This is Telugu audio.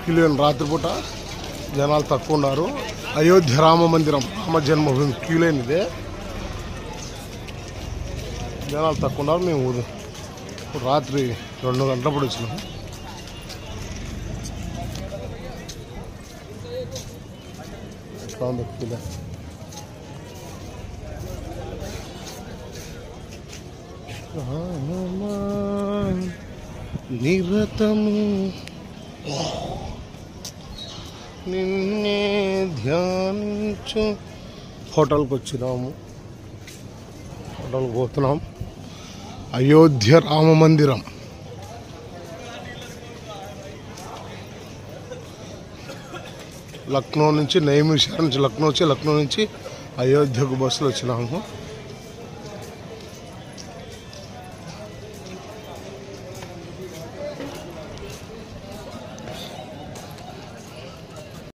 క్యూ రాత్రిపూట జనాలు తక్కువ ఉన్నారు. అయోధ్య రామ మందిరం రామ జన్మభూమి క్యూ లైన్ ఇదే. జనాలు తక్కువ ఉన్నారు. మేము ఇప్పుడు రాత్రి 2 గంటలప్పుడు వచ్చినాము. నిరతము నిన్నే ధ్యానించు. హోటల్కి వచ్చినాము. హోటల్కి పోతున్నాం. అయోధ్య రామ మందిరం. లక్నో నుంచి నైమిషార్ నుంచి లక్నో నుంచి అయోధ్యకు బస్సులో వచ్చినాము.